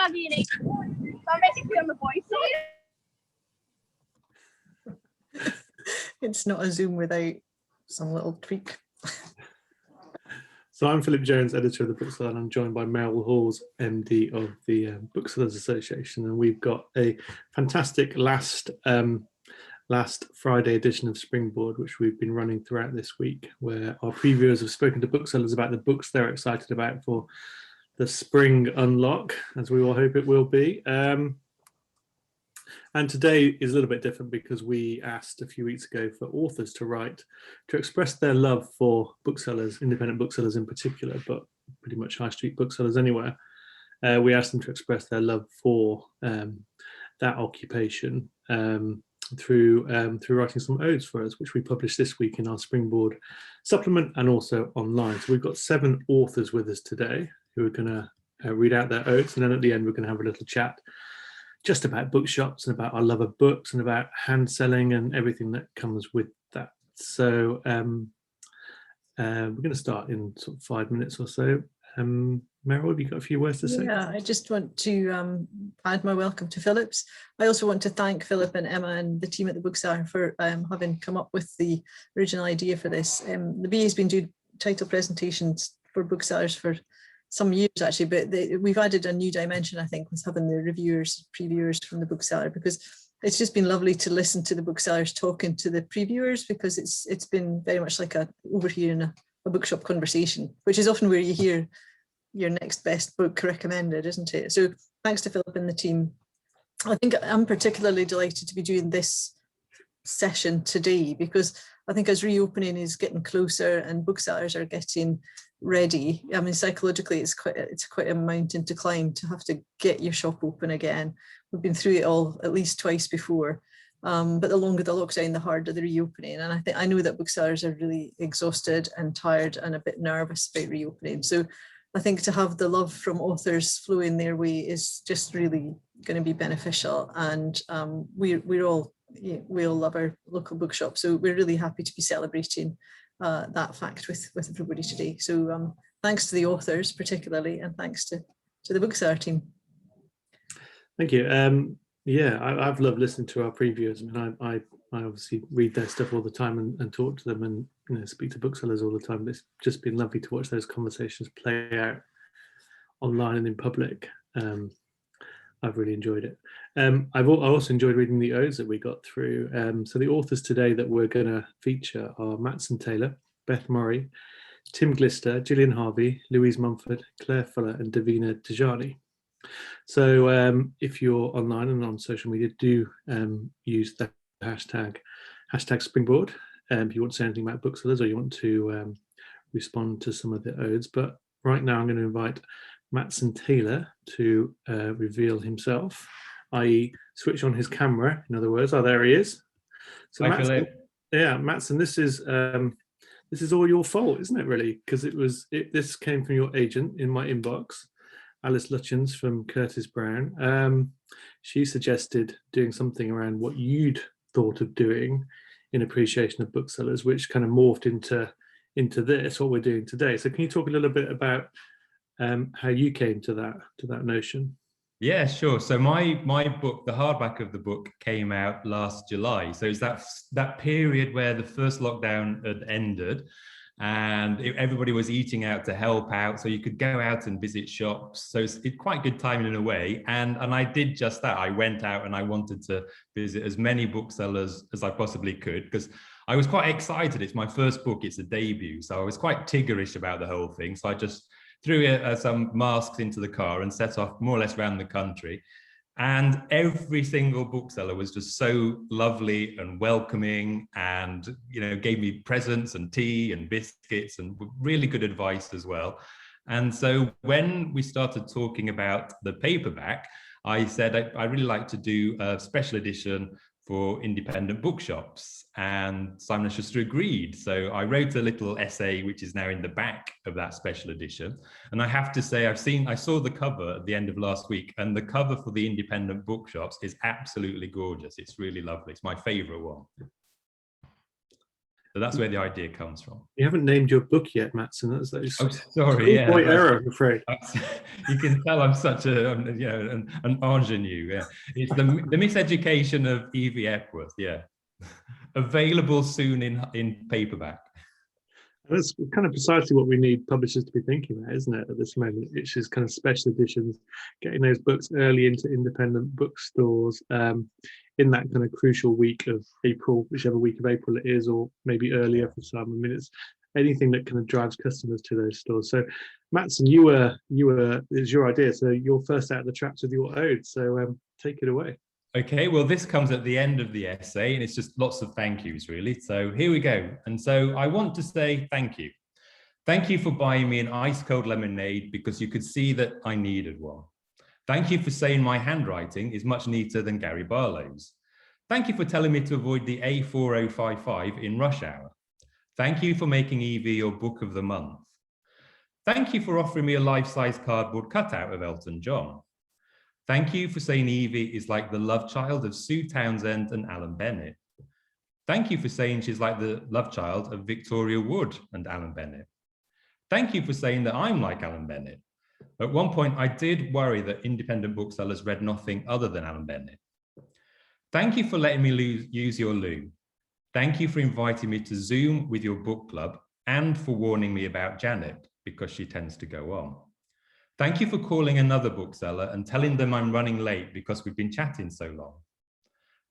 Davina. So I'm basically on the voice. It's not a Zoom without some little tweak. So I'm Philip Jones, editor of the Bookseller, and I'm joined by Meryl Halls, MD of the Booksellers Association, and we've got a fantastic last Friday edition of Springboard, which we've been running throughout this week, where our previewers have spoken to booksellers about the books they're excited about for the spring unlock, as we all hope it will be. And today is a little bit different because we asked a few weeks ago for authors to express their love for booksellers, independent booksellers in particular, but pretty much high street booksellers anywhere. We asked them to express their love for that occupation through writing some odes for us, which we published this week in our Springboard supplement and also online. So we've got 7 authors with us today who are going to read out their odes, and then at the end we're going to have a little chat just about bookshops and about our love of books and about hand selling and everything that comes with that. So we're going to start in sort of 5 minutes or so. Meryl, have you got a few words to say? Yeah, I just want to add my welcome to Philip's. I also want to thank Philip and Emma and the team at the Bookseller for having come up with the original idea for this. The BA has been doing title presentations for booksellers for some years actually, but we've added a new dimension, I think, with having the reviewers, previewers from the Bookseller, because it's just been lovely to listen to the booksellers talking to the previewers, because it's been very much like over here in a bookshop conversation, which is often where you hear your next best book recommended, isn't it? So thanks to Philip and the team. I think I'm particularly delighted to be doing this session today, because I think as reopening is getting closer and booksellers are getting ready, I mean, psychologically it's quite a mountain to climb to have to get your shop open again. We've been through it all at least twice before, but the longer the lockdown, the harder the reopening. And I know that booksellers are really exhausted and tired and a bit nervous about reopening. So I think to have the love from authors flowing their way is just really going to be beneficial. And we all love our local bookshop, so we're really happy to be celebrating that fact with everybody today. So thanks to the authors particularly, and thanks to the Bookseller team. Thank you. Yeah, I've loved listening to our previews. I mean, I obviously read their stuff all the time and talk to them and speak to booksellers all the time. But it's just been lovely to watch those conversations play out online and in public. I've really enjoyed it. I also enjoyed reading the odes that we got through. So the authors today that we're going to feature are Matson Taylor, Beth Morrey Tim Glister, Gillian Harvey, Louise Mumford, Claire Fuller, and Davina Tijani. So if you're online and on social media, do use the hashtag Springboard if you want to say anything about booksellers or you want to respond to some of the odes. But right now I'm going to invite Matson Taylor to reveal himself, i.e. switch on his camera, in other words. Oh, there he is. So Matson, yeah, Matson, this is all your fault, isn't it, really? Because this came from your agent in my inbox, Alice Lutchins from Curtis Brown. She suggested doing something around what you'd thought of doing in appreciation of booksellers, which kind of morphed into this, what we're doing today. So can you talk a little bit about how you came to that notion? Yeah, sure. So my book, the hardback of the book, came out last July. So it's that period where the first lockdown had ended and everybody was eating out to help out, so you could go out and visit shops. So it's quite good timing in a way. And I did just that. I went out and I wanted to visit as many booksellers as I possibly could, because I was quite excited. It's my first book. It's a debut. So I was quite tiggerish about the whole thing. So I just threw some masks into the car and set off more or less around the country. And every single bookseller was just so lovely and welcoming, and gave me presents and tea and biscuits and really good advice as well. And so when we started talking about the paperback, I said I really like to do a special edition for independent bookshops, and Simon & Schuster agreed. So I wrote a little essay, which is now in the back of that special edition. And I have to say, I saw the cover at the end of last week, and the cover for the independent bookshops is absolutely gorgeous. It's really lovely. It's my favorite one. So that's where the idea comes from. You haven't named your book yet, Matson. That's Oh, sorry, yeah. Point error, I'm afraid. You can tell I'm such an ingenue. Yeah, it's the Miseducation of Evie Epworth. Yeah, available soon in paperback. And that's kind of precisely what we need publishers to be thinking about, isn't it, at this moment? It's just kind of special editions, getting those books early into independent bookstores in that kind of crucial week of April, whichever week of April it is, or maybe earlier for some. I mean, it's anything that kind of drives customers to those stores. So, Matson, it was your idea. So you're first out of the traps with your ode. So take it away. Okay, well, this comes at the end of the essay, and it's just lots of thank yous, really. So here we go. And so I want to say thank you. Thank you for buying me an ice cold lemonade because you could see that I needed one. Thank you for saying my handwriting is much neater than Gary Barlow's. Thank you for telling me to avoid the A4055 in rush hour. Thank you for making Evie your book of the month. Thank you for offering me a life-size cardboard cutout of Elton John. Thank you for saying Evie is like the love child of Sue Townsend and Alan Bennett. Thank you for saying she's like the love child of Victoria Wood and Alan Bennett. Thank you for saying that I'm like Alan Bennett. At one point, I did worry that independent booksellers read nothing other than Alan Bennett. Thank you for letting me use your loo. Thank you for inviting me to Zoom with your book club and for warning me about Janet because she tends to go on. Thank you for calling another bookseller and telling them I'm running late because we've been chatting so long.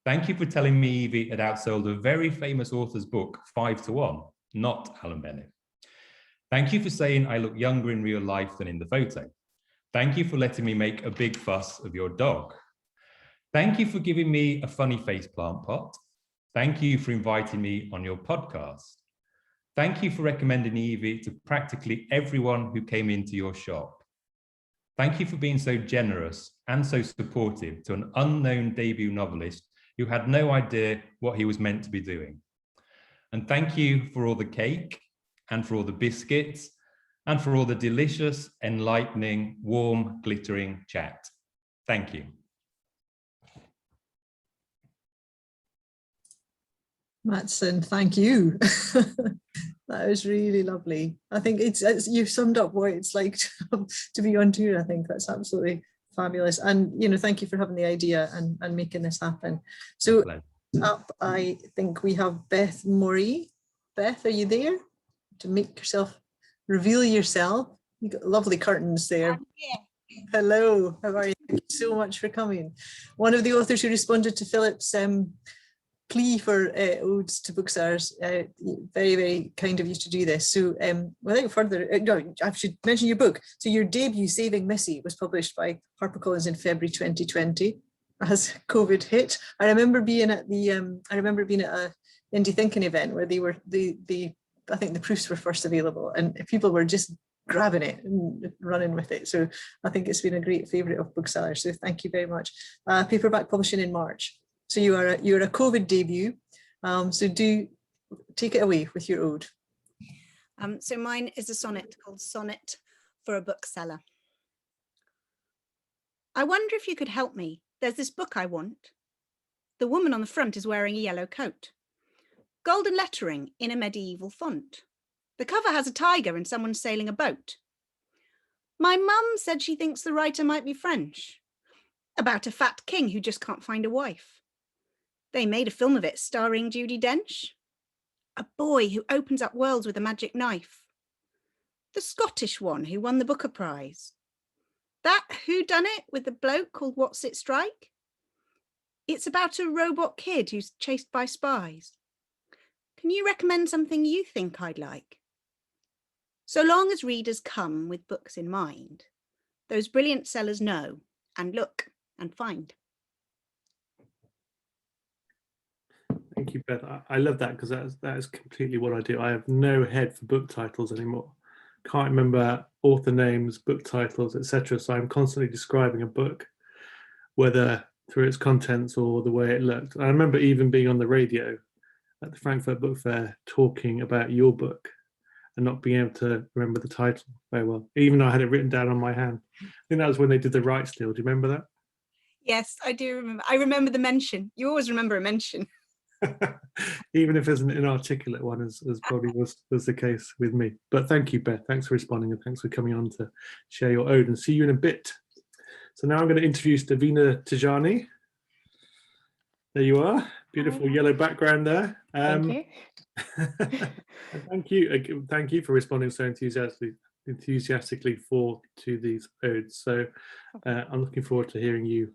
Thank you for telling me Evie had outsold a very famous author's book 5-1, not Alan Bennett. Thank you for saying I look younger in real life than in the photo. Thank you for letting me make a big fuss of your dog. Thank you for giving me a funny face plant pot. Thank you for inviting me on your podcast. Thank you for recommending Evie to practically everyone who came into your shop. Thank you for being so generous and so supportive to an unknown debut novelist who had no idea what he was meant to be doing. And thank you for all the cake and for all the biscuits and for all the delicious, enlightening, warm, glittering chat. Thank you. Matson, thank you. That was really lovely. I think it's you've summed up what it's like to be on tour. I think that's absolutely fabulous. And, you know, thank you for having the idea and making this happen. So up, I think we have Beth Morrey. Beth, are you there? To make yourself, reveal yourself. You've got lovely curtains there. Hello, how are you? Thank you so much for coming. One of the authors who responded to Philip's plea for Odes to Booksellers. Very, very kind of you to do this. So without further, no, I should mention your book. So your debut, Saving Missy, was published by HarperCollins in February 2020 as COVID hit. I remember being at the a indie thinking event where they were I think the proofs were first available and people were just grabbing it and running with it. So I think it's been a great favourite of booksellers. So thank you very much. Paperback publishing in March. So you're a COVID debut. So do take it away with your ode. So mine is a sonnet called Sonnet for a Bookseller. I wonder if you could help me. There's this book I want. The woman on the front is wearing a yellow coat. Golden lettering in a medieval font. The cover has a tiger and someone sailing a boat. My mum said she thinks the writer might be French, about a fat king who just can't find a wife. They made a film of it starring Judi Dench. A boy who opens up worlds with a magic knife. The Scottish one who won the Booker Prize. That whodunit with the bloke called What's It Strike? It's about a robot kid who's chased by spies. Can you recommend something you think I'd like? So long as readers come with books in mind, those brilliant sellers know and look and find. Thank you, Beth. I love that because that is completely what I do. I have no head for book titles anymore. Can't remember author names, book titles, etc. So I'm constantly describing a book, whether through its contents or the way it looked. I remember even being on the radio at the Frankfurt Book Fair talking about your book and not being able to remember the title very well, even though I had it written down on my hand. I think that was when they did the rights deal. Do you remember that? Yes, I do remember. I remember the mention. You always remember a mention. Even if it's an inarticulate one, as probably was the case with me. But thank you, Beth. Thanks for responding, and thanks for coming on to share your ode, and see you in a bit. So now I'm going to introduce Davina Tijani. There you are. Beautiful yellow background there. Thank you. Thank you for responding so enthusiastically to these odes. So I'm looking forward to hearing you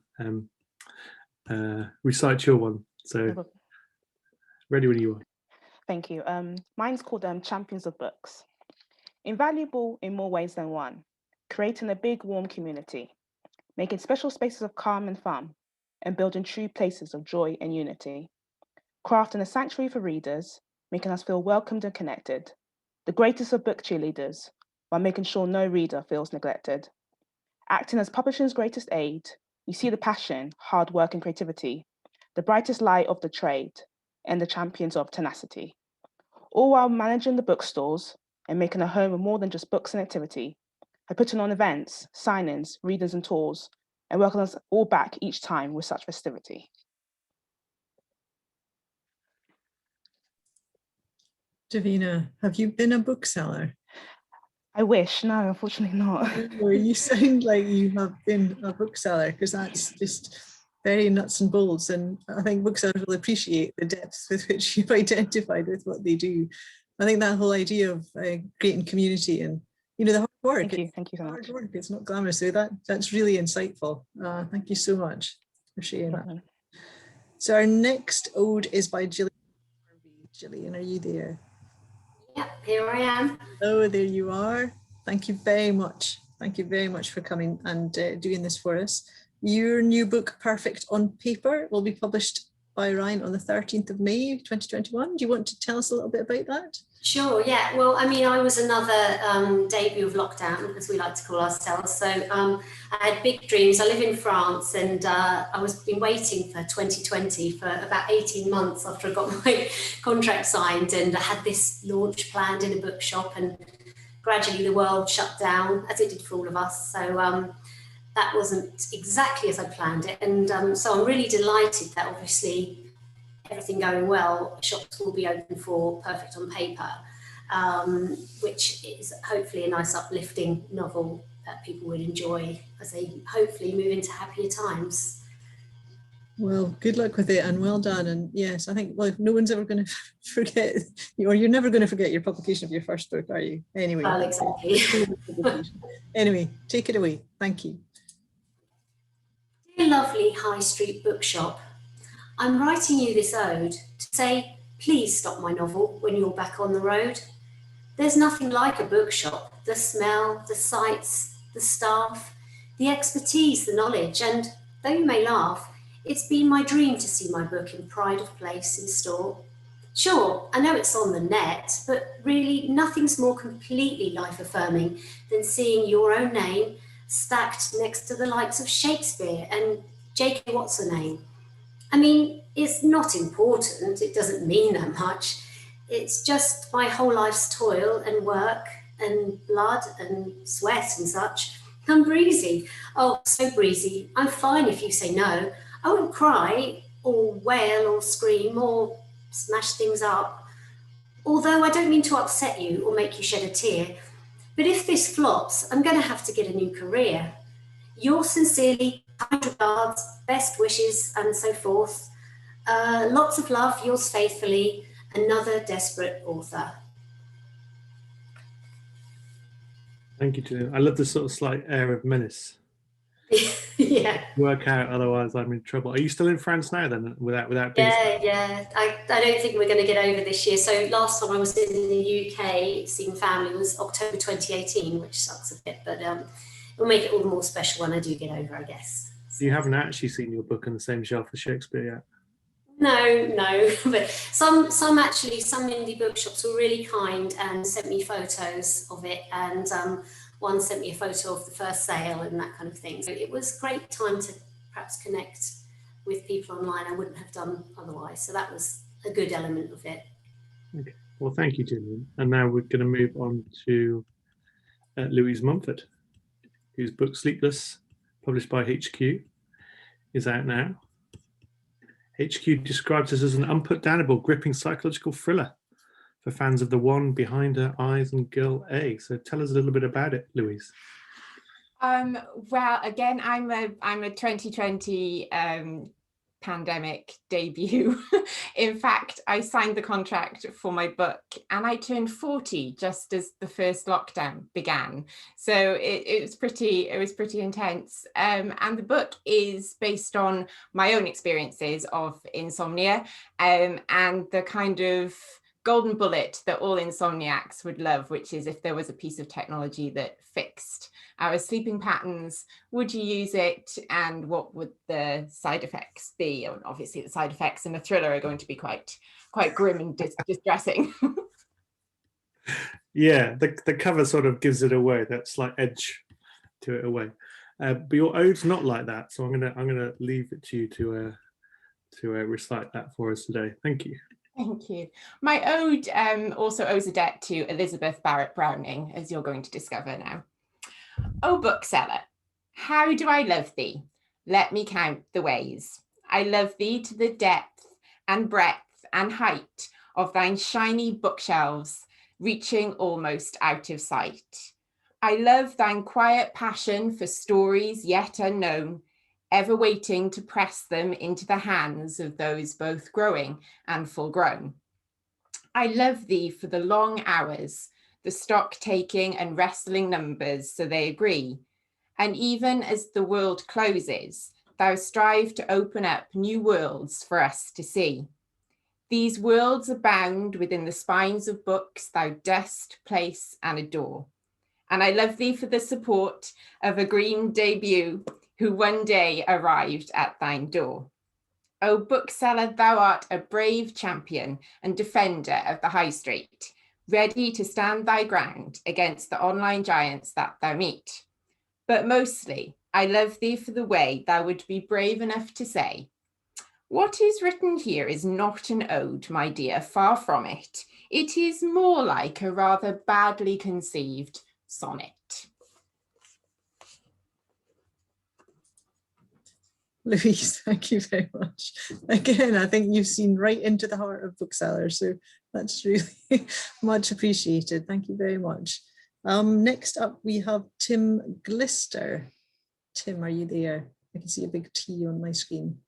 recite your one. So ready when you are. Thank you. Mine's called Champions of Books. Invaluable in more ways than one, creating a big warm community, making special spaces of calm and fun, and building true places of joy and unity. Crafting a sanctuary for readers, making us feel welcomed and connected. The greatest of book cheerleaders, while making sure no reader feels neglected. Acting as publishing's greatest aid, you see the passion, hard work and creativity, the brightest light of the trade, and the champions of tenacity. All while managing the bookstores and making a home of more than just books and activity, by putting on events, signings, readings and tours, and welcoming us all back each time with such festivity. Davina, have you been a bookseller? I wish, no, unfortunately not. Or you sound like you have been a bookseller, because that's just very nuts and bolts, and I think booksellers will appreciate the depth with which you've identified with what they do. I think that whole idea of creating community and the hard work. Thank you so much. Hard work, it's not glamorous, so that's really insightful. Thank you so much for sharing that. So our next ode is by Gillian Harvey. Gillian, are you there? Yep, here I am. Oh, there you are. Thank you very much. Thank you very much for coming and doing this for us. Your new book, Perfect on Paper, will be published by Ryan on the 13th of May, 2021. Do you want to tell us a little bit about that? Sure, yeah. Well, I mean, I was another debut of lockdown, as we like to call ourselves. So I had big dreams. I live in France, and I was been waiting for 2020 for about 18 months after I got my contract signed, and I had this launch planned in a bookshop, and gradually the world shut down, as it did for all of us. So that wasn't exactly as I planned it. And so I'm really delighted that obviously everything going well, shops will be open for Perfect on Paper, which is hopefully a nice uplifting novel that people would enjoy as they hopefully move into happier times. Well, good luck with it and well done. And yes, I think, well, no one's ever going to forget, or you're never going to forget your publication of your first book, are you? Anyway. Well, exactly. Anyway, take it away. Thank you. Dear lovely High Street Bookshop, I'm writing you this ode to say, please stop my novel when you're back on the road. There's nothing like a bookshop, the smell, the sights, the staff, the expertise, the knowledge, and though you may laugh, it's been my dream to see my book in pride of place in store. Sure, I know it's on the net, but really nothing's more completely life-affirming than seeing your own name stacked next to the likes of Shakespeare and J.K. what's her name. I mean, it's not important, it doesn't mean that much. It's just my whole life's toil and work and blood and sweat and such. I'm breezy. Oh, so breezy. I'm fine if you say no. I won't cry or wail or scream or smash things up. Although I don't mean to upset you or make you shed a tear. But if this flops, I'm going to have to get a new career. Yours sincerely, kind regards, best wishes, and so forth. Lots of love, yours faithfully, another desperate author. Thank you, Julian. I love the sort of slight air of menace. Yeah. Work out, otherwise I'm in trouble. Are you still in France now then, without being? Yeah. I don't think we're going to get over this year. So last time I was in the UK seeing family was October 2018, which sucks a bit, but it'll make it all the more special when I do get over, I guess. You haven't actually seen your book on the same shelf as Shakespeare yet? No, but some indie bookshops were really kind and sent me photos of it, and one sent me a photo of the first sale and that kind of thing. So it was a great time to perhaps connect with people online I wouldn't have done otherwise. So that was a good element of it. Okay. Well, thank you, Gillian. And now we're going to move on to Louise Mumford, whose book Sleepless, published by HQ, is out now. HQ describes this as an unputdownable, gripping psychological thriller for fans of The One, Behind Her Eyes, and Girl A. So tell us a little bit about it, Louise. Well, again, I'm a 2020 pandemic debut. In fact, I signed the contract for my book and I turned 40 just as the first lockdown began. So it was pretty intense. And the book is based on my own experiences of insomnia, and the kind of golden bullet that all insomniacs would love, which is if there was a piece of technology that fixed our sleeping patterns, would you use it, and what would the side effects be? And obviously the side effects in a thriller are going to be quite grim and distressing. Yeah, the cover sort of gives it away, that slight edge to it away. But your ode's not like that, so I'm gonna leave it to you to recite that for us today. Thank you. Thank you. My ode also owes a debt to Elizabeth Barrett Browning, as you're going to discover now. O bookseller, how do I love thee? Let me count the ways. I love thee to the depth and breadth and height of thine shiny bookshelves, reaching almost out of sight. I love thine quiet passion for stories yet unknown, ever waiting to press them into the hands of those both growing and full grown. I love thee for the long hours, the stock taking and wrestling numbers so they agree. And even as the world closes, thou strive to open up new worlds for us to see. These worlds abound within the spines of books thou dost place and adore. And I love thee for the support of a green debut who one day arrived at thine door. O bookseller, thou art a brave champion and defender of the high street, ready to stand thy ground against the online giants that thou meet. But mostly, I love thee for the way thou would be brave enough to say, what is written here is not an ode, my dear, far from it. It is more like a rather badly conceived sonnet. Louise, thank you very much. Again, I think you've seen right into the heart of Booksellers, so that's really much appreciated. Thank you very much. Next up, we have Tim Glister. Tim, are you there? I can see a big T on my screen.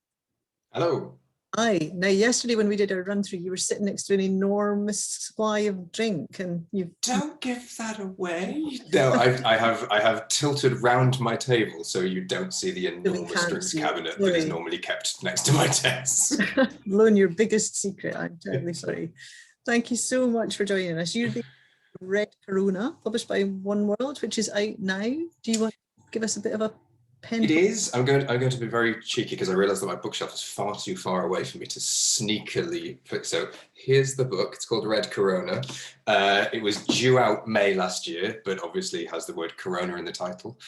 Hello. Hi. Now, yesterday when we did our run through, you were sitting next to an enormous supply of drink, and you don't give that away. No, I have tilted round my table so you don't see the enormous drinks cabinet that is normally kept next to my desk. Blown your biggest secret. I'm terribly sorry. Thank you so much for joining us. You're the Red Corona, published by One World, which is out now. Do you want to give us a bit of a pen? It is. I'm going to be very cheeky because I realised that my bookshelf is far too far away for me to sneakily put. So here's the book. It's called Red Corona. It was due out May last year, but obviously has the word Corona in the title.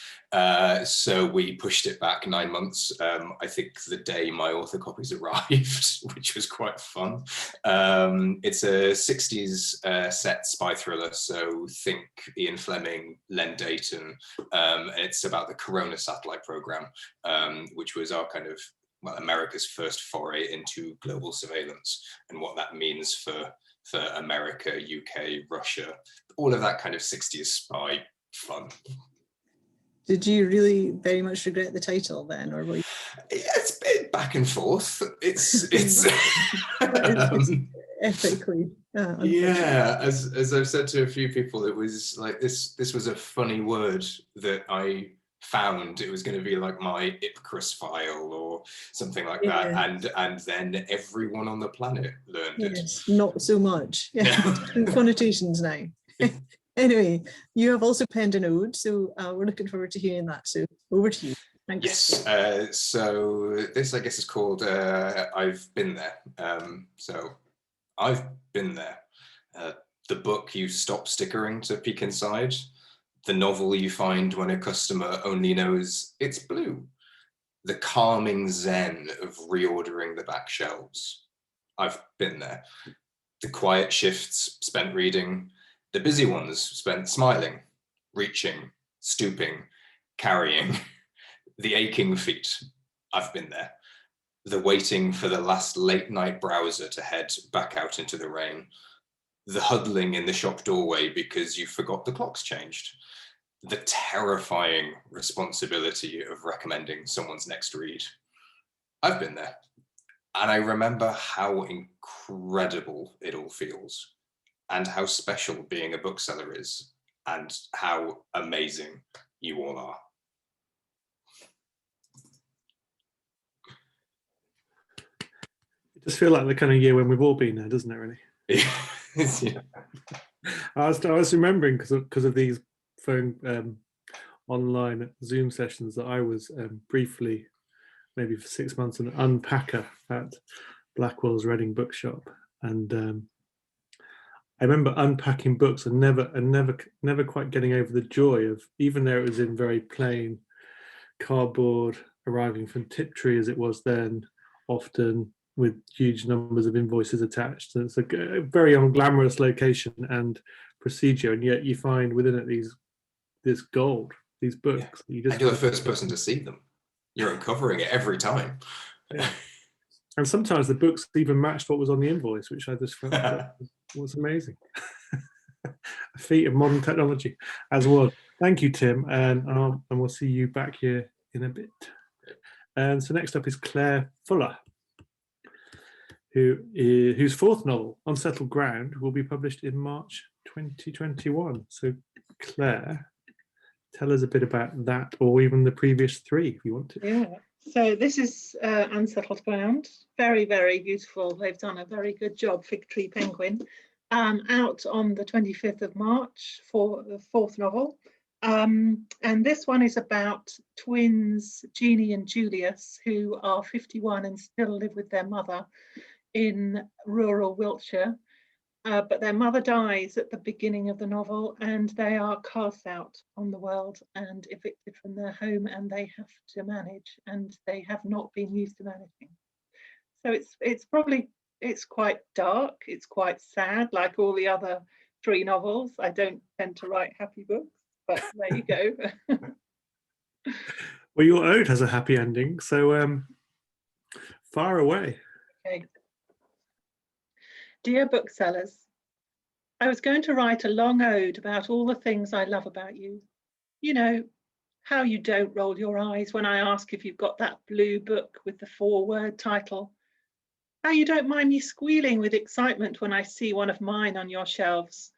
So we pushed it back 9 months. I think the day my author copies arrived, which was quite fun. It's a 60s set spy thriller. So think Ian Fleming, Len Dayton. It's about the Corona satellite program, which was our kind of, well, America's first foray into global surveillance and what that means for America, UK, Russia, all of that kind of 60s spy fun. Did you really very much regret the title then, or were you? It's been back and forth. It's ethically. Yeah, as I've said to a few people, it was like this was a funny word that I found. It was going to be like my Ipcris file or something like that, and then everyone on the planet learned it. Not so much. Connotations now. Anyway, you have also penned an ode, so we're looking forward to hearing that. So over to you. Thanks. Yes. So this, I guess, is called I've Been There. So I've been there. The book you stop stickering to peek inside. The novel you find when a customer only knows it's blue. The calming zen of reordering the back shelves. I've been there. The quiet shifts spent reading. The busy ones spent smiling, reaching, stooping, carrying. The aching feet. I've been there. the waiting for the last late night browser to head back out into the rain, the huddling in the shop doorway because you forgot the clock's changed, the terrifying responsibility of recommending someone's next read. I've been there, and I remember how incredible it all feels, and how special being a bookseller is, and how amazing you all are. It just feels like the kind of year when we've all been there, doesn't it, really? Yeah. I was remembering because of these phone online Zoom sessions that I was briefly, maybe for 6 months, an unpacker at Blackwell's Reading Bookshop, and I remember unpacking books and never quite getting over the joy of, even though it was in very plain cardboard, arriving from Tiptree as it was then, often with huge numbers of invoices attached. So it's a very unglamorous location and procedure, and yet you find within it this gold, these books. Yeah. And you're the first person to see them. You're uncovering it every time. Yeah. And sometimes the books even matched what was on the invoice, which I just felt was amazing. A feat of modern technology as well. Thank you, Tim, and we'll see you back here in a bit. And so next up is Claire Fuller, whose fourth novel, Unsettled Ground, will be published in March 2021. So Claire, tell us a bit about that, or even the previous three, if you want to. Yeah, so this is Unsettled Ground. Very, very beautiful. They've done a very good job, Fig Tree Penguin. Out on the 25th of March for the fourth novel. And this one is about twins, Jeannie and Julius, who are 51 and still live with their mother in rural Wiltshire. But their mother dies at the beginning of the novel, and they are cast out on the world and evicted from their home, and they have to manage, and they have not been used to managing. So it's quite dark, it's quite sad, like all the other three novels. I don't tend to write happy books, but there you go. Well, your ode has a happy ending, so far away. Okay. Dear booksellers, I was going to write a long ode about all the things I love about you. You know, how you don't roll your eyes when I ask if you've got that blue book with the 4-word title. How you don't mind me squealing with excitement when I see one of mine on your shelves.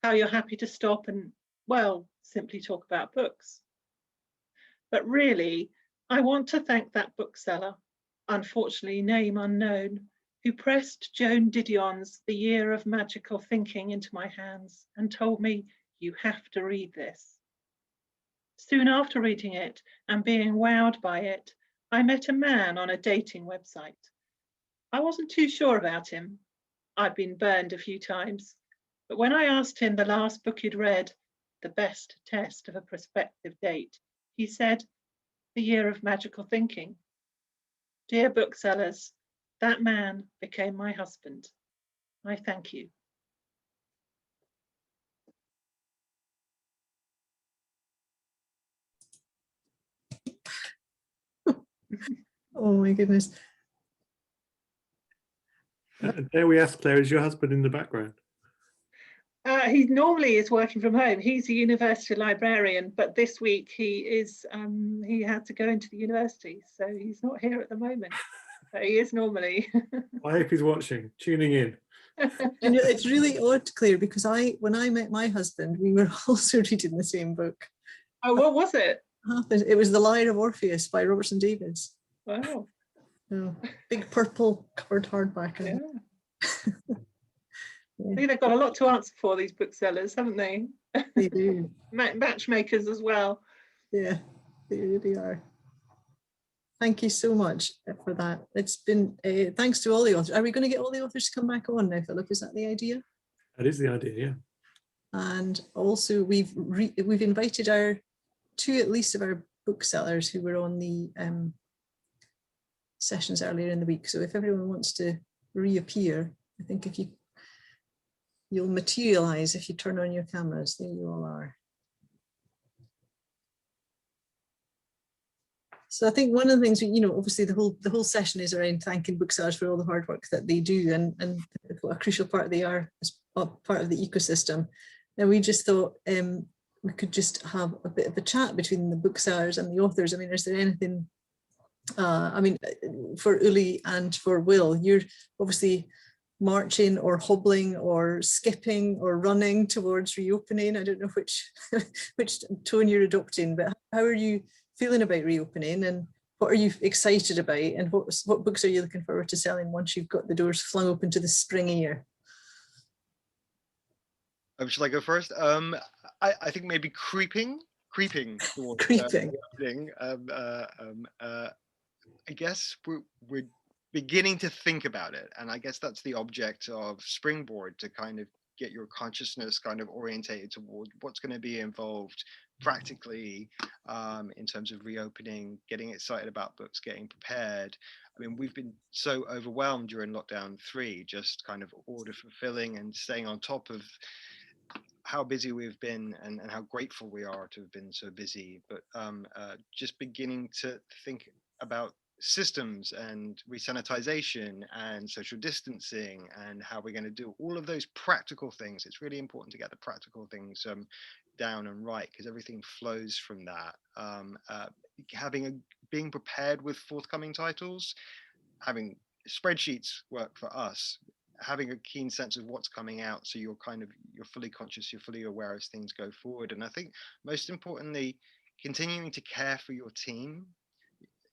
How you're happy to stop and, well, simply talk about books. But really, I want to thank that bookseller, unfortunately name unknown, who pressed Joan Didion's The Year of Magical Thinking into my hands and told me, you have to read this. Soon after reading it and being wowed by it, I met a man on a dating website. I wasn't too sure about him. I'd been burned a few times, but when I asked him the last book he'd read, the best test of a prospective date, he said, The Year of Magical Thinking. Dear booksellers, that man became my husband. I thank you. Oh my goodness. There we ask, Claire, is your husband in the background? He normally is working from home. He's a university librarian, but this week he had to go into the university, so he's not here at the moment. But he is normally. I hope he's watching, tuning in. You know, it's really odd, Claire, because when I met my husband, we were also reading the same book. Oh, what was it? It was The Lyre of Orpheus by Robertson Davies. Wow. Oh, big purple covered hardback. Yeah. I think they've got a lot to answer for, these booksellers, haven't they? They do. Matchmakers as well. Yeah, they really are. Thank you so much for that. It's been thanks to all the authors. Are we going to get all the authors to come back on now, Philip? Is that the idea? That is the idea, yeah. And also we've invited our two at least of our booksellers who were on the sessions earlier in the week. So if everyone wants to reappear, I think if you'll materialize if you turn on your cameras. There you all are. So I think one of the things, you know, obviously the whole session is around thanking Booksellers for all the hard work that they do, and what a crucial part they are as part of the ecosystem. And we just thought we could just have a bit of a chat between the booksellers and the authors. I mean, is there anything, I mean, for Uli and for Will, you're obviously marching or hobbling or skipping or running towards reopening. I don't know which tone you're adopting, but how are you feeling about reopening, and what are you excited about, and what books are you looking forward to selling once you've got the doors flung open to the spring air? Shall I go first? I think maybe creeping towards Creeping. reopening. I guess we're beginning to think about it, and I guess that's the object of Springboard, to kind of get your consciousness kind of orientated toward what's going to be involved practically in terms of reopening, getting excited about books, getting prepared. I mean, we've been so overwhelmed during lockdown 3, just kind of order fulfilling and staying on top of how busy we've been, and how grateful we are to have been so busy, but just beginning to think about systems and resanitization and social distancing, and how we're going to do all of those practical things. It's really important to get the practical things down and right, because everything flows from that. Being prepared with forthcoming titles, having spreadsheets work for us, having a keen sense of what's coming out, so you're fully conscious, you're fully aware as things go forward. And I think most importantly, continuing to care for your team.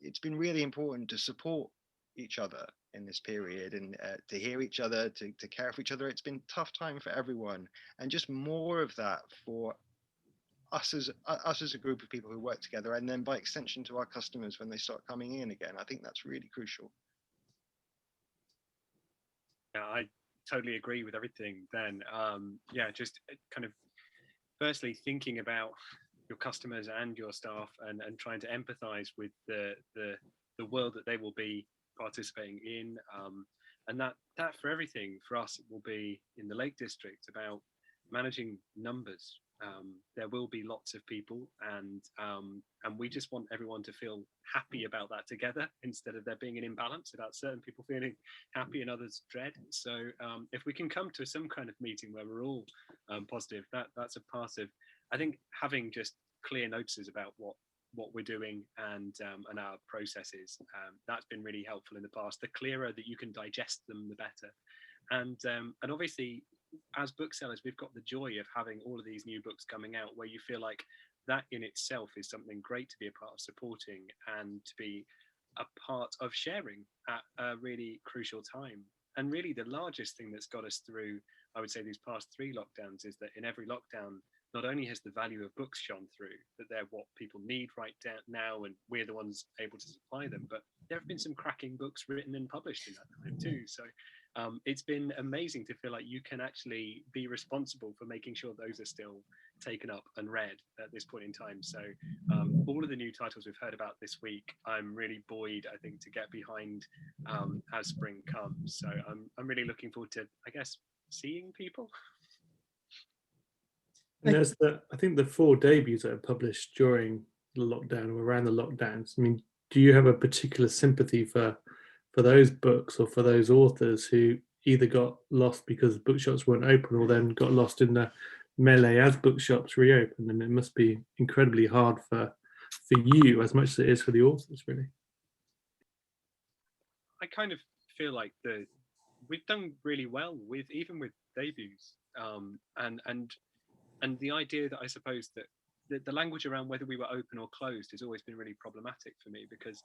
It's been really important to support each other in this period, and to hear each other, to care for each other. It's been a tough time for everyone, and just more of that for us as a group of people who work together, and then by extension to our customers when they start coming in again. I think that's really crucial. Yeah, I totally agree with everything then. Yeah, just kind of firstly thinking about your customers and your staff, and trying to empathize with the world that they will be participating in, and that for everything for us, it will be in the Lake District about managing numbers. There will be lots of people, and we just want everyone to feel happy about that together, instead of there being an imbalance about certain people feeling happy and others dread. So if we can come to some kind of meeting where we're all positive, that's a part of, I think, having just clear notices about what we're doing and our processes. That's been really helpful in the past. The clearer that you can digest them, the better. And obviously, as booksellers, we've got the joy of having all of these new books coming out, where you feel like that in itself is something great to be a part of supporting, and to be a part of sharing at a really crucial time. And really the largest thing that's got us through, I would say, these past 3 lockdowns, is that in every lockdown, not only has the value of books shone through, that they're what people need right now, and we're the ones able to supply them, but there have been some cracking books written and published in that time too. So it's been amazing to feel like you can actually be responsible for making sure those are still taken up and read at this point in time. So all of the new titles we've heard about this week, I'm really buoyed, I think, to get behind as spring comes. So I'm really looking forward to, I guess, seeing people. And there's I think the 4 debuts that are published during the lockdown or around the lockdowns. I mean, do you have a particular sympathy for those books, or for those authors who either got lost because bookshops weren't open, or then got lost in the melee as bookshops reopened? And it must be incredibly hard for you as much as it is for the authors, really. I kind of feel like we've done really well with debuts, and the idea that I suppose that the language around whether we were open or closed has always been really problematic for me, because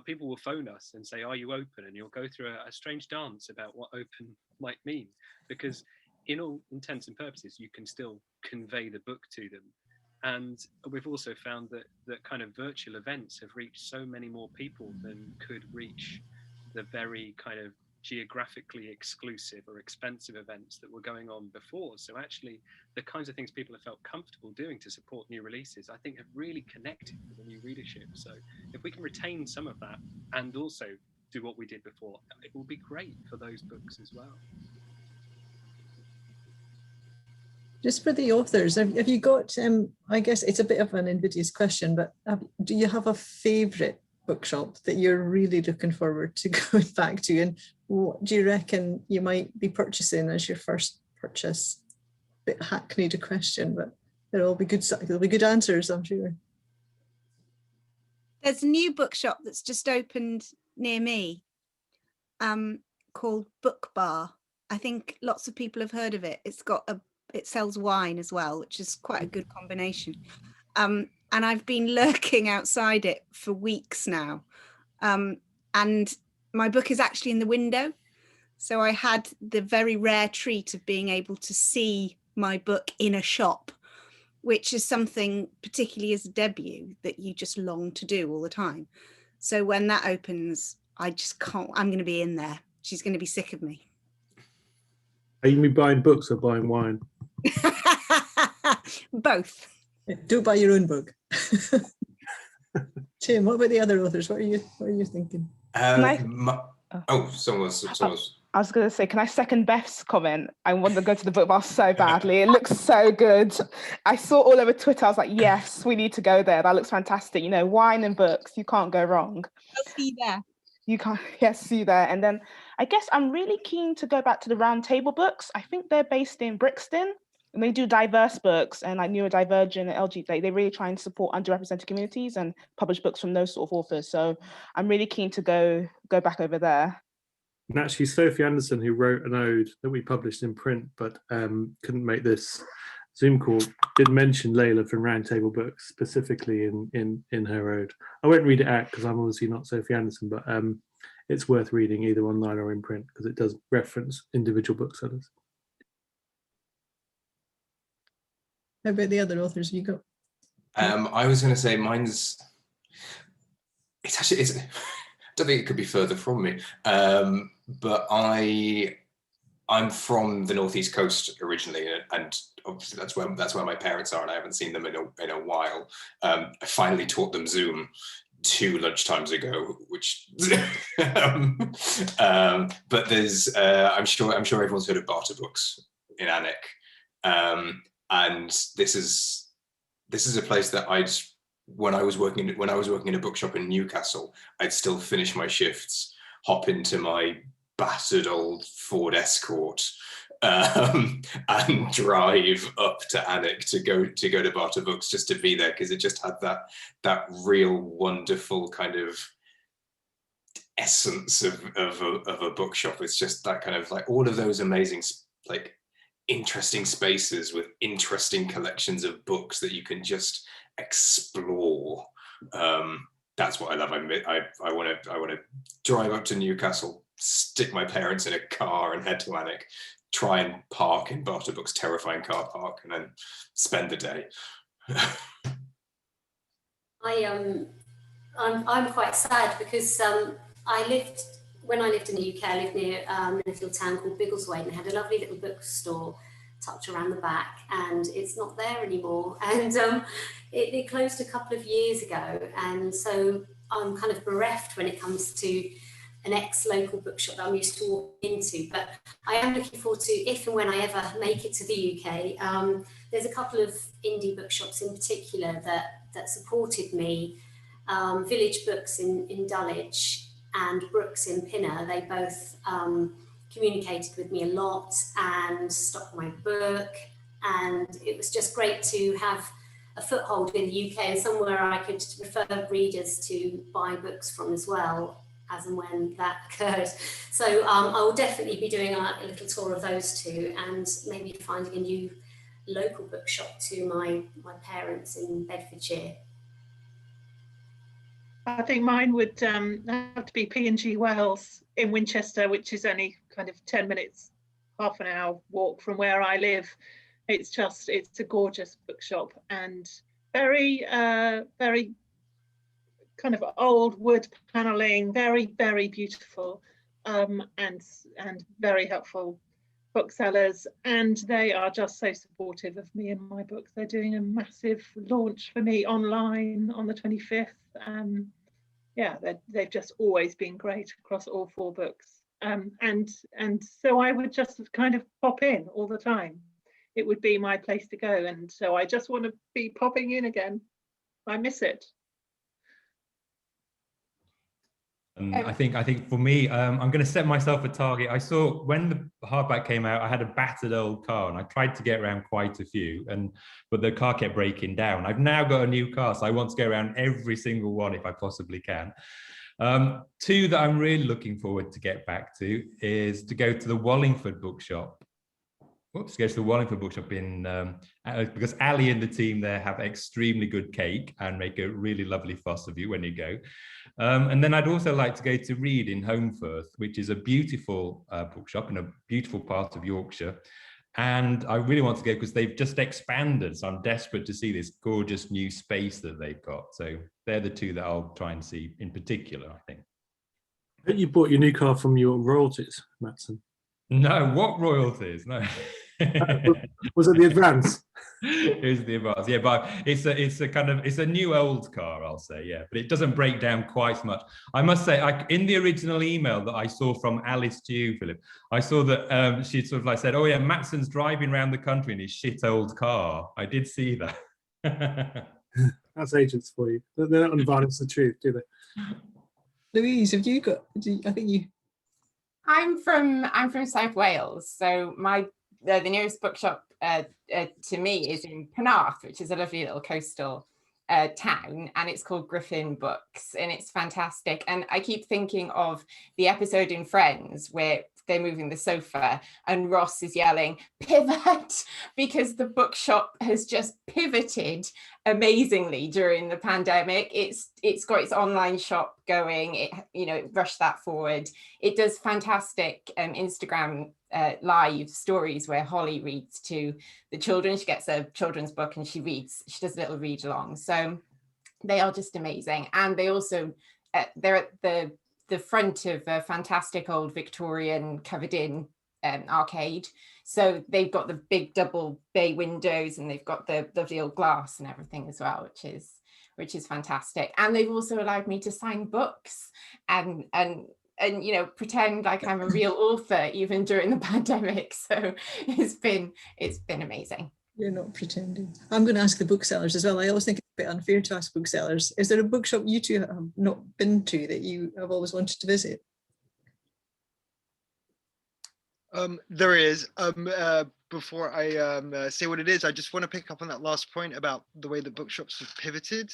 people will phone us and say, "Are you open?" And you'll go through a strange dance about what open might mean, because in all intents and purposes, you can still convey the book to them. And we've also found that kind of virtual events have reached so many more people than could reach the very kind of geographically exclusive or expensive events that were going on before. So actually, the kinds of things people have felt comfortable doing to support new releases, I think, have really connected with the new readership. So if we can retain some of that and also do what we did before, it will be great for those books as well. Just for the authors, have you got, I guess it's a bit of an invidious question, but do you have a favourite bookshop that you're really looking forward to going back to, and what do you reckon you might be purchasing as your first purchase? Bit hackneyed a question, but there'll be good answers, I'm sure. There's a new bookshop that's just opened near me, called Book Bar. I think lots of people have heard of it. It sells wine as well, which is quite a good combination. And I've been lurking outside it for weeks now. And my book is actually in the window. So I had the very rare treat of being able to see my book in a shop, which is something, particularly as a debut, that you just long to do all the time. So when that opens, I just can't, I'm going to be in there. She's going to be sick of me. Are you buying books or buying wine? Both. Do buy your own book. Tim, what about the other authors? What are you thinking? Someone was. I was going to say, can I second Beth's comment? I want to go to the book bar so badly. It looks so good. I saw all over Twitter. I was like, yes, we need to go there. That looks fantastic. You know, wine and books, you can't go wrong. I'll see you there. You can't, yes, see you there. And then I guess I'm really keen to go back to the Round Table books. I think they're based in Brixton, and they do diverse books and like neurodivergent and LGBT. They really try and support underrepresented communities and publish books from those sort of authors. So I'm really keen to go back over there. And actually, Sophie Anderson, who wrote an ode that we published in print, but couldn't make this Zoom call, did mention Layla from Round Table Books specifically in her ode. I won't read it out because I'm obviously not Sophie Anderson, but it's worth reading either online or in print because it does reference individual booksellers. How about the other authors you got? I was going to say mine's. It's. I don't think it could be further from me, but I'm from the northeast coast originally, and obviously that's where my parents are, and I haven't seen them in a while. I finally taught them Zoom 2 lunchtimes ago, which but there's I'm sure everyone's heard of Barter Books in Alnwick, and this is a place that when I was working in a bookshop in Newcastle, I'd still finish my shifts, hop into my battered old Ford Escort, and drive up to Alnwick to go to Barter Books just to be there, because it just had that real wonderful kind of essence of a bookshop. It's just that kind of like all of those amazing like interesting spaces with interesting collections of books that you can just explore. That's what I love. I want to drive up to Newcastle, stick my parents in a car and head to Alnwick, try and park in Barter Books' terrifying car park, and then spend the day. I'm quite sad because when I lived in the UK, I lived near a little town called Biggleswade, and had a lovely little bookstore tucked around the back, and it's not there anymore. And it closed a couple of years ago, and so I'm kind of bereft when it comes to an ex-local bookshop that I'm used to walking into. But I am looking forward to, if and when I ever make it to the UK, there's a couple of indie bookshops in particular that supported me. Village Books in Dulwich and Brooks in Pinner, they both communicated with me a lot and stocked my book, and it was just great to have a foothold in the UK and somewhere I could refer readers to buy books from as well, as and when that occurred. So I will definitely be doing a little tour of those two, and maybe finding a new local bookshop to my parents in Bedfordshire. I think mine would have to be P&G Wells in Winchester, which is only kind of 10 minutes, half an hour walk from where I live. It's a gorgeous bookshop, and very kind of old wood paneling, very, very beautiful, and very helpful booksellers, and they are just so supportive of me and my books. They're doing a massive launch for me online on the 25th. Yeah, they've just always been great across all 4 books, and so I would just kind of pop in all the time. It would be my place to go, and so I just want to be popping in again. I miss it. And I think for me, I'm going to set myself a target. I saw when the hardback came out, I had a battered old car, and I tried to get around quite a few, but the car kept breaking down. I've now got a new car, so I want to go around every single one if I possibly can. Two that I'm really looking forward to get back to is to go to the Wallingford bookshop. Go to the Wallingford bookshop because Ali and the team there have extremely good cake and make a really lovely fuss of you when you go. And then I'd also like to go to Reed in Holmfirth, which is a beautiful bookshop in a beautiful part of Yorkshire. And I really want to go because they've just expanded. So I'm desperate to see this gorgeous new space that they've got. So they're the two that I'll try and see in particular, I think. I think you bought your new car from your royalties, Matson. No, what royalties? No. Was it the advance? It was the advance, yeah, but it's a new old car, I'll say, yeah, but it doesn't break down quite so much. I must say, in the original email that I saw from Alice to you, Philip, I saw that she sort of like said, oh yeah, Matson's driving around the country in his shit old car. I did see that. That's agents for you. They're not advance the truth, do they? Louise, have you got? I think you. I'm from South Wales, so the nearest bookshop to me is in Penarth, which is a lovely little coastal town, and it's called Griffin Books, and it's fantastic. And I keep thinking of the episode in Friends where they're moving the sofa and Ross is yelling pivot, because the bookshop has just pivoted amazingly during the pandemic. It's got its online shop going, it rushed that forward. It does fantastic Instagram live stories where Holly reads to the children. She gets a children's book and she does a little read along. So they are just amazing. And they also they're at the front of a fantastic old Victorian covered in arcade. So they've got the big double bay windows and they've got the lovely old glass and everything as well, which is fantastic. And they've also allowed me to sign books and pretend like I'm a real author even during the pandemic. So it's been amazing. You're not pretending. I'm going to ask the booksellers as well. I always think it's a bit unfair to ask booksellers. Is there a bookshop you two have not been to that you have always wanted to visit? There is. Before I say what it is, I just want to pick up on that last point about the way that bookshops have pivoted.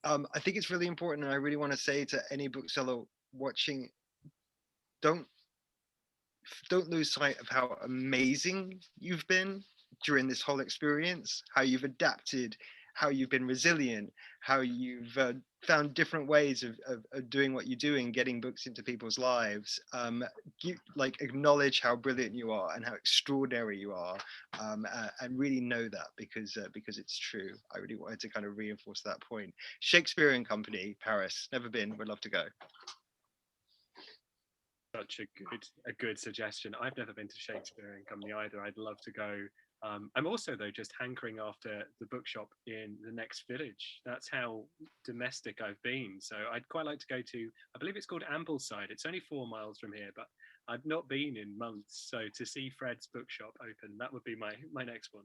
I think it's really important, and I really want to say to any bookseller watching, don't lose sight of how amazing you've been during this whole experience, how you've adapted, how you've been resilient, how you've found different ways of doing what you do and getting books into people's lives. Acknowledge how brilliant you are and how extraordinary you are, and really know that because it's true. I really wanted to kind of reinforce that point. Shakespeare and Company, Paris, never been, would love to go. Such a good suggestion. I've never been to Shakespeare and Company either. I'd love to go. I'm also, though, just hankering after the bookshop in the next village. That's how domestic I've been. So I'd quite like to go to, I believe it's called Ambleside. It's only 4 miles from here, but I've not been in months. So to see Fred's bookshop open, that would be my next one.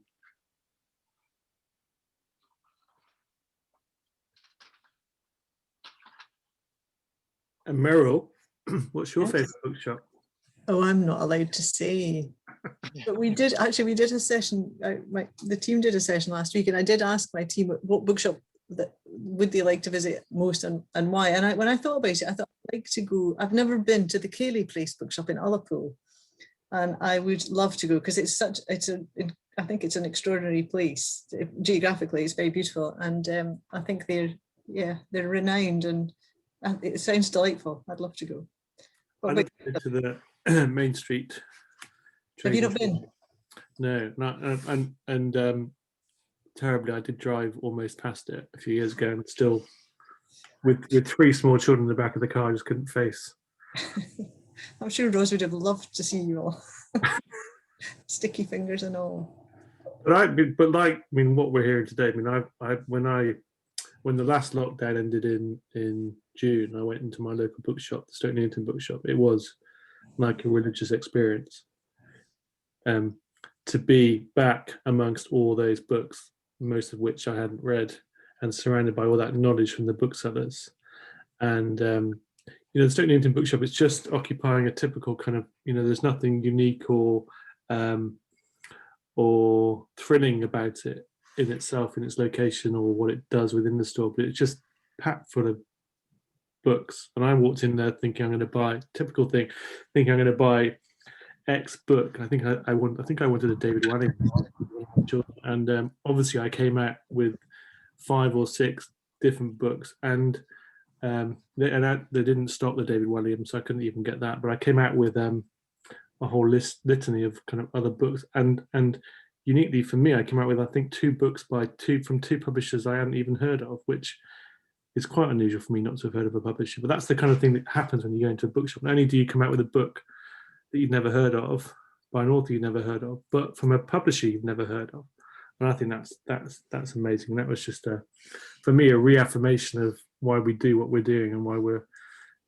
And Meryl, what's your favourite bookshop? Oh, I'm not allowed to say. But we did a session, the team did a session last week, and I did ask my team what bookshop that would they like to visit most and why. And when I thought about it, I thought I'd like to go. I've never been to the Cayley Place bookshop in Ullapool, and I would love to go because I think it's an extraordinary place. Geographically, it's very beautiful, and I think they're renowned, and it sounds delightful. I'd love to go. I'd like to go to the Main Street. Have you not been? No, and terribly, I did drive almost past it a few years ago, and still, with 3 small children in the back of the car, I just couldn't face. I'm sure Rose would have loved to see you all, sticky fingers and all. But what we're hearing today. When the last lockdown ended in June, I went into my local bookshop, the Stoke Newington bookshop. It was like a religious experience. To be back amongst all those books, most of which I hadn't read, and surrounded by all that knowledge from the booksellers, and you know, the Stoke Newington Bookshop, it's just occupying a typical kind of, you know, there's nothing unique or thrilling about it in itself, in its location or what it does within the store, but it's just packed full of books. And I walked in there thinking I'm going to buy, typical thing, thinking I'm going to buy X book. I think I wanted a David Walliams, and obviously I came out with 5 or 6 different books, and they didn't stock the David Walliams, so I couldn't even get that. But I came out with a whole litany of kind of other books, and uniquely for me, I came out with I think 2 books from 2 publishers I hadn't even heard of, which is quite unusual for me not to have heard of a publisher. But that's the kind of thing that happens when you go into a bookshop. Not only do you come out with a book that you've never heard of by an author you've never heard of, but from a publisher you've never heard of. And I think that's amazing. That was just for me a reaffirmation of why we do what we're doing and why we're,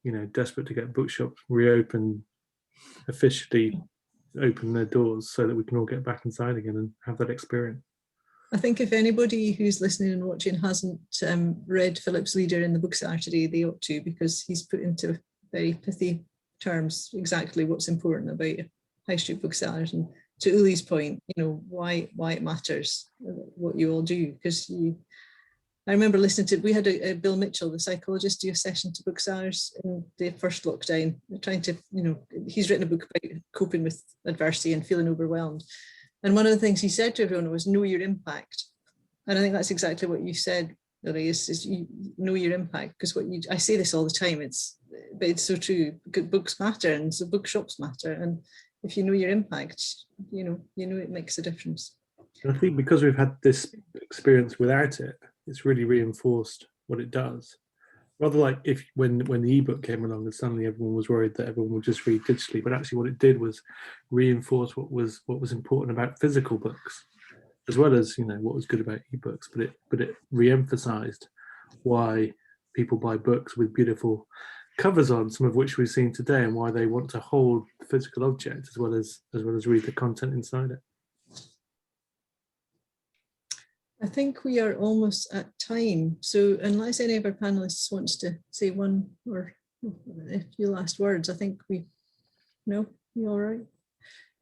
you know, desperate to get bookshops reopened, officially open their doors so that we can all get back inside again and have that experience. I think if anybody who's listening and watching hasn't read Philip's leader in the Bookseller today, they ought to, because he's put into very pithy terms exactly what's important about high street booksellers, and to Uli's point, you know, why it matters what you all do. Because I remember listening to, we had a Bill Mitchell, the psychologist, do a session to booksellers in the first lockdown, trying to, you know, he's written a book about coping with adversity and feeling overwhelmed. And one of the things he said to everyone was know your impact. And I think that's exactly what you said, Lily, is you know your impact, because I say this all the time, but it's so true. Good books matter, and so bookshops matter. And if you know your impact, you know it makes a difference. And I think because we've had this experience without it, it's really reinforced what it does. Rather like if when the ebook came along and suddenly everyone was worried that everyone would just read digitally, but actually what it did was reinforce what was important about physical books, as well as, you know, what was good about ebooks. But it re-emphasized why people buy books with beautiful covers on, some of which we've seen today, and why they want to hold the physical object as well as read the content inside it. I think we are almost at time. So unless any of our panelists wants to say one or a few last words, I think no, you all right?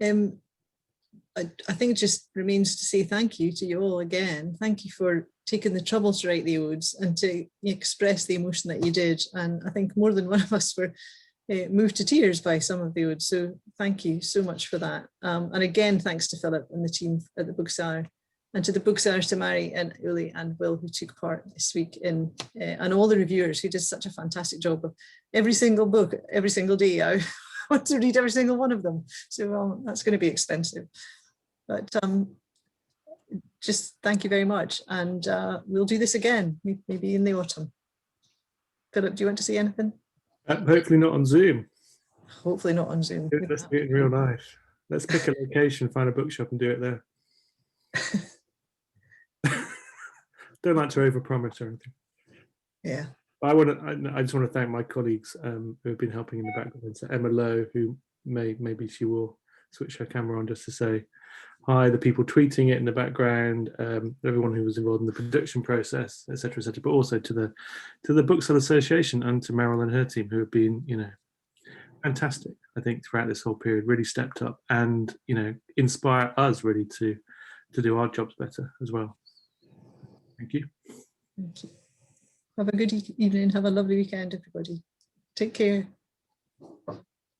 I think it just remains to say thank you to you all again. Thank you for taking the trouble to write the Odes and to express the emotion that you did. And I think more than one of us were moved to tears by some of the Odes. So thank you so much for that. And again, thanks to Philip and the team at the Bookseller, and to the booksellers, to Mary and Uli and Will, who took part this week in, and all the reviewers who did such a fantastic job of every single book, every single day. I want to read every single one of them. So that's going to be expensive. But just thank you very much. And we'll do this again, maybe in the autumn. Philip, do you want to say anything? Hopefully not on Zoom. Hopefully not on Zoom. Let's do it in real life. Let's pick a location, find a bookshop and do it there. Don't like to overpromise or anything. Yeah. I just want to thank my colleagues who have been helping in the background. So Emma Lowe, who maybe she will switch her camera on just to say hi, the people tweeting it in the background, everyone who was involved in the production process, etc., but also to the Bookseller Association and to Meryl and her team, who have been, you know, fantastic, I think, throughout this whole period, really stepped up and, you know, inspire us really to do our jobs better as well. Thank you. Thank you. Have a good evening. Have a lovely weekend, everybody. Take care.